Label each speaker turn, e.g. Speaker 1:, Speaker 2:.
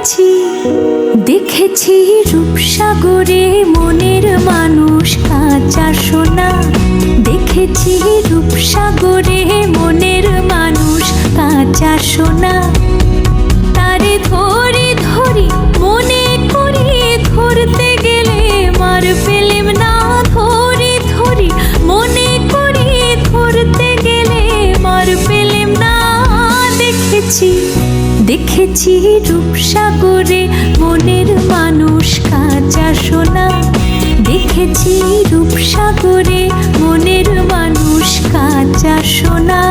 Speaker 1: দেখেছি দেখেছি রূপসাগরে মনের মানুষ কাঁচা সোনা। দেখেছি রূপসাগরে মনের মানুষ কাঁচা সোনা। তারে ধরি ধরি মনে করি ধরতে গেলে মার পেলেম না। ধরি ধরি মনে করি ধরতে গেলে মার পেলেম না। দেখেছি দেখেছি রূপসাগরে মনের মানুষ কাঁচা সোনা। দেখেছি রূপসাগরে মনের মানুষ কাঁচা সোনা।